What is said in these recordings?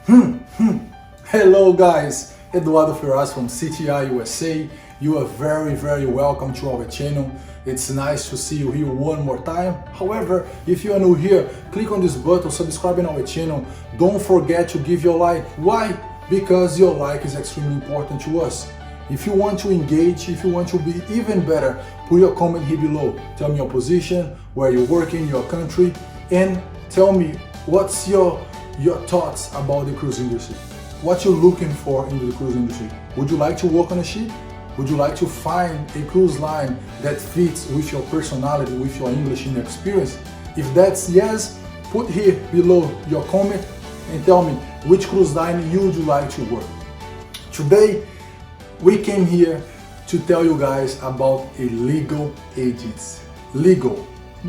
Hello guys, Eduardo Ferraz from CTI USA. You are very welcome to our channel. It's nice to see you here one more time. However, if you are new here, click on this button, subscribe in our channel. Don't forget to give your like. Why? Because your like is extremely important to us. If you want to engage, if you want to be even better, put your comment here below. Tell me your position, where you work in your country, and tell me what's your thoughts about the cruise industry. What you're looking for in the cruise industry. Would you like to work on a ship? Would you like to find a cruise line that fits with your personality, with your English and experience? If that's yes, put here below your comment and tell me which cruise line you would like to work. Today, we came here to tell you guys about a legal agency. Legal.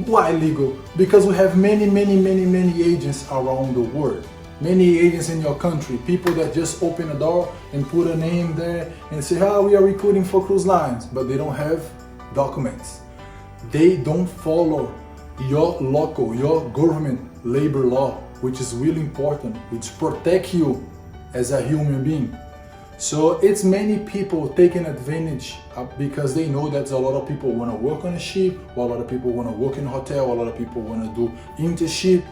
Why legal? Because we have many agents around the world. Many agents in your country, people that just open a door and put a name there and say, we are recruiting for cruise lines, but they don't have documents. They don't follow your local, your government labor law, which is really important, which protect you as a human being. So it's many people taking advantage because they know that a lot of people want to work on a ship, or a lot of people want to work in a hotel, a lot of people want to do internship,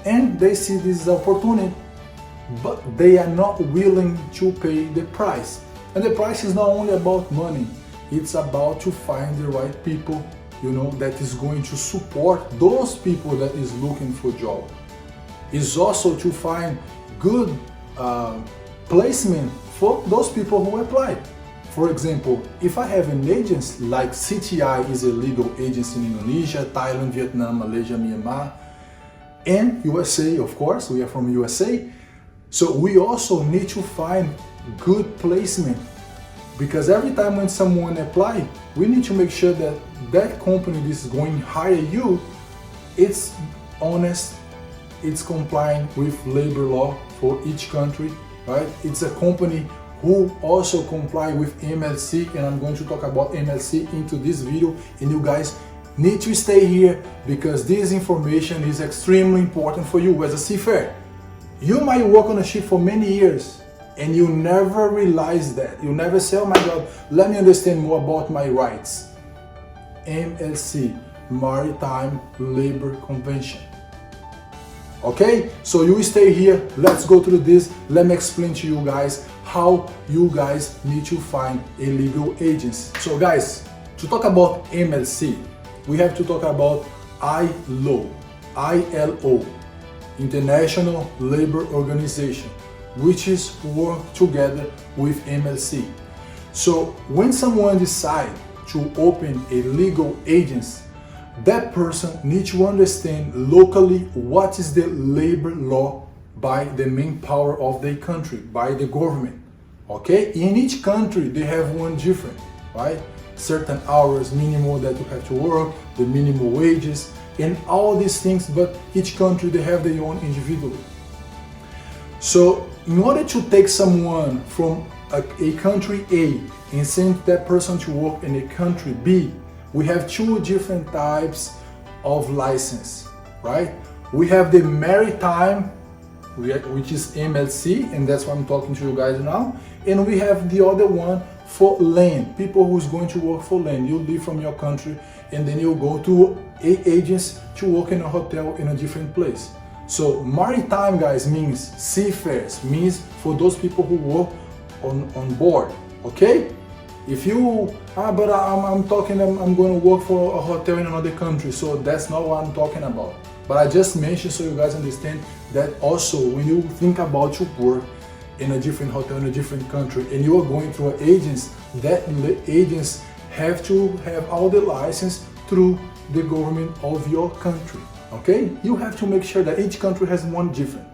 and they see this as an opportunity, but they are not willing to pay the price. And the price is not only about money, it's about to find the right people, that is going to support those people that is looking for job. It's also to find good placement for those people who apply. For example, if I have an agency like CTI is a legal agency in Indonesia, Thailand, Vietnam, Malaysia, Myanmar, and USA, of course, we are from USA. So we also need to find good placement, because every time when someone apply, we need to make sure that that company that is going to hire you, it's honest, it's complying with labor law for each country, right? It's a company who also comply with MLC, and I'm going to talk about MLC into this video, and you guys need to stay here because this information is extremely important for you as a seafarer. You might work on a ship for many years and you never realize that. You never say, oh my God, let me understand more about my rights. MLC, Maritime Labor Convention. Okay, so you stay here, let's go through this. Let me explain to you guys how you guys need to find a legal agency. So guys, to talk about MLC, we have to talk about ILO, International Labor Organization, which is work together with MLC. So when someone decides to open a legal agency, that person needs to understand locally what is the labor law by the main power of the country, by the government. Okay, in each country they have one different, right? Certain hours minimum that you have to work, the minimum wages, and all these things, but each country they have their own individually. So in order to take someone from a country A and send that person to work in a country B, we have two different types of license, right? We have the Maritime, which is MLC, and that's what I'm talking to you guys now, and we have the other one for land, people who's going to work for land. You leave from your country and then you go to a agency to work in a hotel in a different place. So maritime, guys, means seafarers, means for those people who work on board, okay? If you, but I'm going to work for a hotel in another country, so that's not what I'm talking about. But I just mentioned so you guys understand that also when you think about to work in a different hotel in a different country and you are going through an agency, that agents have to have all the license through the government of your country, okay? You have to make sure that each country has one different.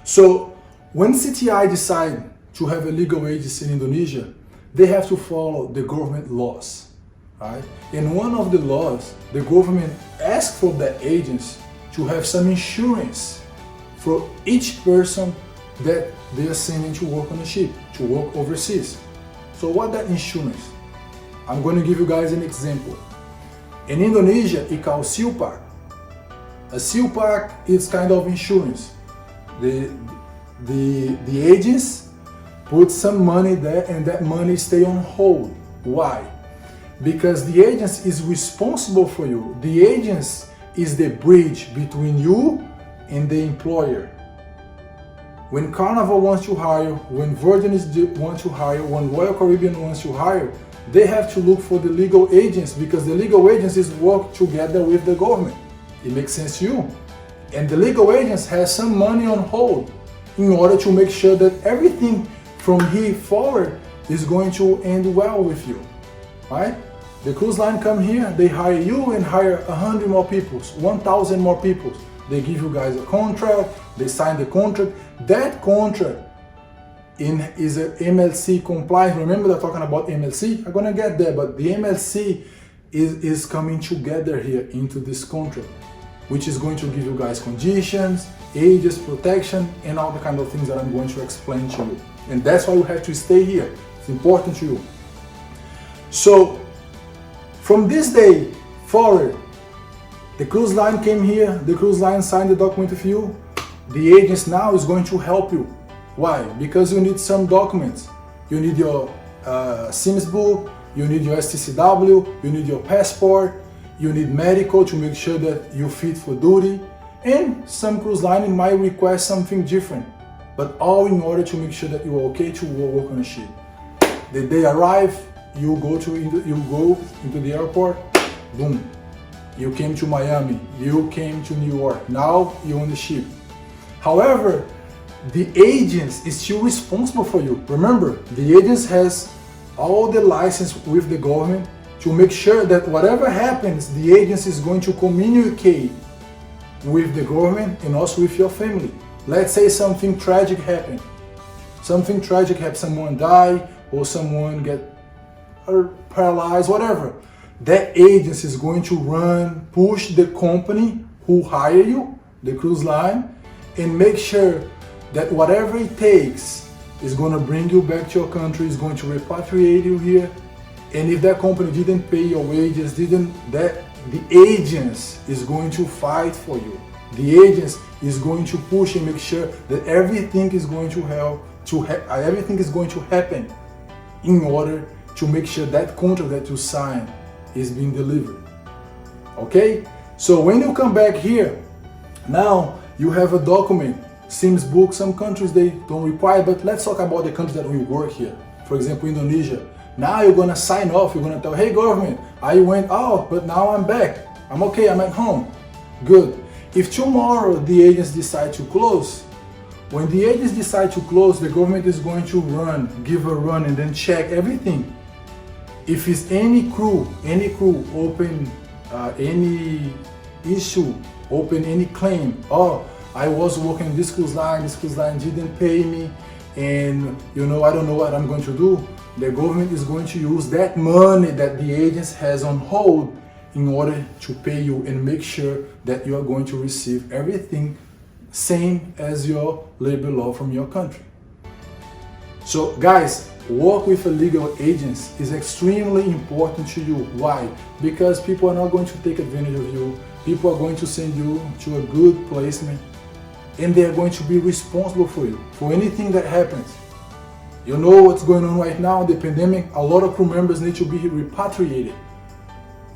So when CTI decide to have a legal agency in Indonesia, they have to follow the government laws, right? And one of the laws, the government asks for the agents to have some insurance for each person that they are sending to work on a ship, to work overseas. So what that insurance? I'm going to give you guys an example. In Indonesia, it's called SILPAK. A SILPAK is kind of insurance. the agents put some money there and that money stay on hold. Why? Because the agents is responsible for you. The agents is the bridge between you and the employer. When Carnival wants to hire, when Virgin wants to hire, when Royal Caribbean wants to hire, they have to look for the legal agents because the legal agencies work together with the government. It makes sense to you. And the legal agents has some money on hold in order to make sure that everything from here forward is going to end well with you, right? The cruise line come here, they hire you and hire 100 more people, 1,000 more people. They give you guys a contract, they sign the contract. That contract is a MLC compliant. Remember they're talking about MLC? I'm gonna get there, but the MLC is coming together here into this contract, which is going to give you guys conditions, ages, protection, and all the kind of things that I'm going to explain to you. And that's why you have to stay here. It's important to you. So, from this day forward, the cruise line came here, the cruise line signed the document with you. The agents now is going to help you. Why? Because you need some documents. You need your SIMS book, you need your STCW, you need your passport, you need medical to make sure that you're fit for duty, and some cruise line might request something different, but all in order to make sure that you're okay to work on a ship. The day arrive, you go into the airport, boom. You came to Miami, you came to New York, now you're on the ship. However, the agents is still responsible for you. Remember, the agents has all the license with the government to make sure that whatever happens, the agency is going to communicate with the government and also with your family. Let's say something tragic happened. Something tragic happened, someone died or someone get paralyzed, whatever. That agency is going to push the company who hire you, the cruise line, and make sure that whatever it takes is going to bring you back to your country, is going to repatriate you here. And if that company didn't pay your wages, the agents is going to fight for you. The agents is going to push and make sure that everything is going to happen in order to make sure that contract that you sign is being delivered. Okay? So when you come back here, now you have a document, SIMS book. Some countries they don't require, but let's talk about the countries that we work here. For example, Indonesia. Now you're gonna sign off, you're gonna tell, hey government, I went out, but now I'm back. I'm okay, I'm at home. Good. If tomorrow the agents decide to close, when the agents decide to close, the government is going to give a run and then check everything. If it's any crew open any issue, open any claim, oh, I was working this cruise line didn't pay me, and I don't know what I'm going to do, the government is going to use that money that the agents has on hold in order to pay you and make sure that you are going to receive everything same as your labor law from your country. So guys, work with a legal agent is extremely important to you. Why? Because people are not going to take advantage of you. People are going to send you to a good placement, and they are going to be responsible for you, for anything that happens. You know what's going on right now, the pandemic, a lot of crew members need to be repatriated,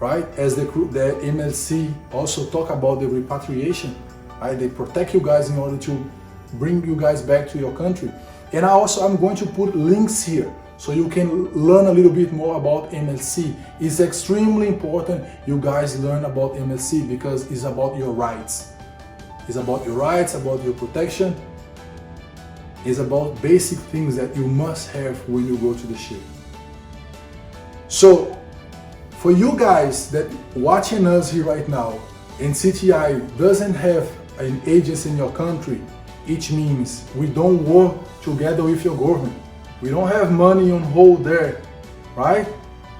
right? As the MLC also talk about the repatriation, right? They protect you guys in order to bring you guys back to your country. And I'm going to put links here so you can learn a little bit more about MLC. It's extremely important you guys learn about MLC because it's about your rights. It's about your rights, about your protection. It's about basic things that you must have when you go to the ship. So, for you guys that watching us here right now, and CTI doesn't have an agency in your country, it means we don't work together with your government. We don't have money on hold there, right?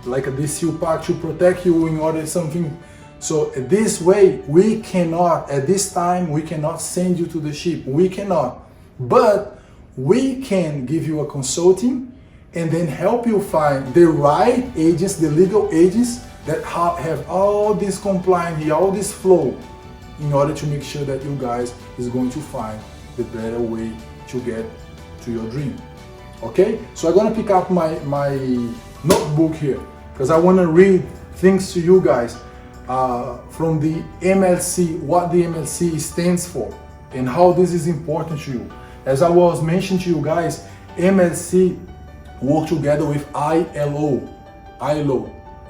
Like a DCU pack to protect you in order something. So this way, we cannot, at this time, we cannot send you to the ship. We cannot. But we can give you a consulting and then help you find the right agents, the legal agents that have all this compliance here, all this flow in order to make sure that you guys is going to find the better way to get to your dream. Okay, so I'm gonna pick up my notebook here because I want to read things to you guys from the MLC, what the MLC stands for and how this is important to you. As I was mentioning to you guys, MLC work together with ILO,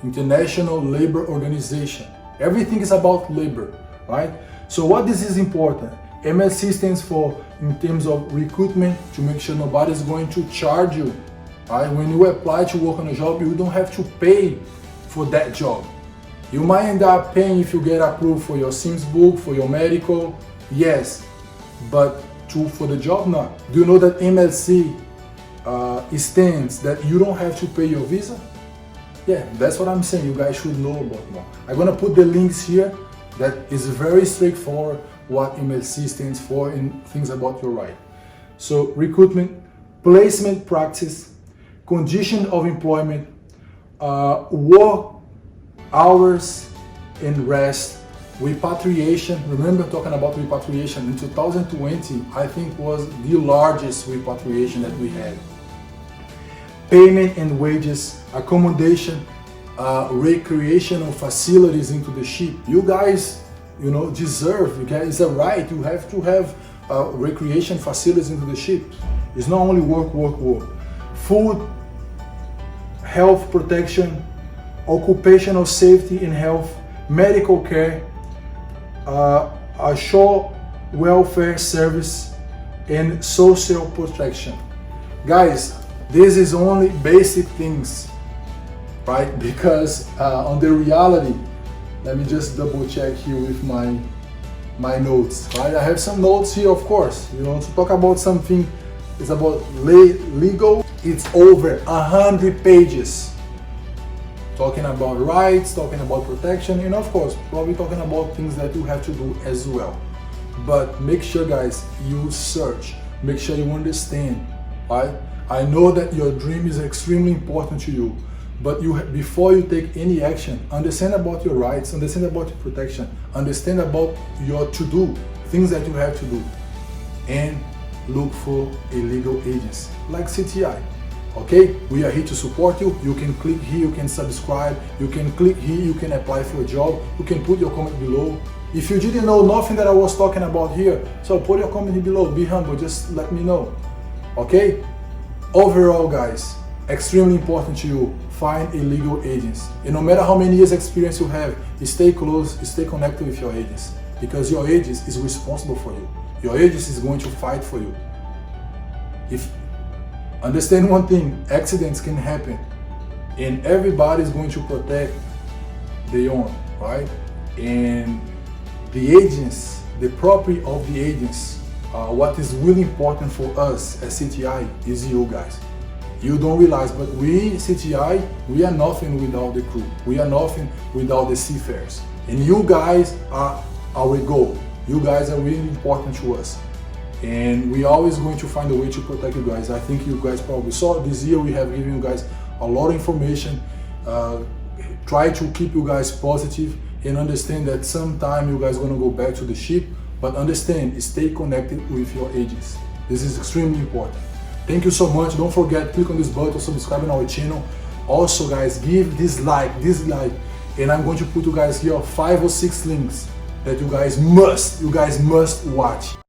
International Labor Organization. Everything is about labor, right? So what this is important, MLC stands for in terms of recruitment, to make sure nobody's going to charge you, right? When you apply to work on a job, you don't have to pay for that job. You might end up paying if you get approved for your SIMS book, for your medical, yes, but for the job, not. Do you know that MLC stands that you don't have to pay your visa? Yeah, that's what I'm saying. You guys should know about more. I'm gonna put the links here. That is very straightforward what MLC stands for and things about your right. So recruitment, placement practice, condition of employment, work hours and rest, repatriation. Remember talking about repatriation in 2020, I think was the largest repatriation that we had. Payment and wages, accommodation, recreational facilities into the ship. You guys, deserve, it's a right. You have to have recreation facilities into the ship. It's not only work. Food, health protection, occupational safety and health, medical care, a shore welfare service, and social protection. Guys, this is only basic things, right? Because on the reality, let me just double check here with my notes, right? I have some notes here, of course, to talk about something. It's about legal. It's over 100 pages. Talking about rights, talking about protection, and of course, probably talking about things that you have to do as well. But make sure, guys, you search, make sure you understand, right? I know that your dream is extremely important to you, but before you take any action, understand about your rights, understand about your protection, understand about your to-do, things that you have to do, and look for a legal agency like CTI. Okay, we are here to support you. You can click here, you can subscribe, you can click here, you can apply for a job, you can put your comment below. If you didn't know nothing that I was talking about here, so put your comment below, be humble, just let me know. Okay, overall, guys, extremely important to you, find a legal agency. And no matter how many years experience you have, stay close, stay connected with your agency, because your agency is responsible for you. Your agency is going to fight for you. Understand one thing, accidents can happen and everybody is going to protect their own, right? And the agents, the property of the agents, what is really important for us as CTI is you guys. You don't realize, but we, CTI, we are nothing without the crew. We are nothing without the seafarers. And you guys are our goal. You guys are really important to us. And we're always going to find a way to protect you guys. I think you guys probably saw this year we have given you guys a lot of information. Try to keep you guys positive and understand that sometime you guys are going to go back to the ship, but understand, stay connected with your agents. This is extremely important. Thank you so much. Don't forget, click on this button, subscribe on our channel. Also, guys, give this like, and I'm going to put you guys here 5 or 6 links that you guys must watch.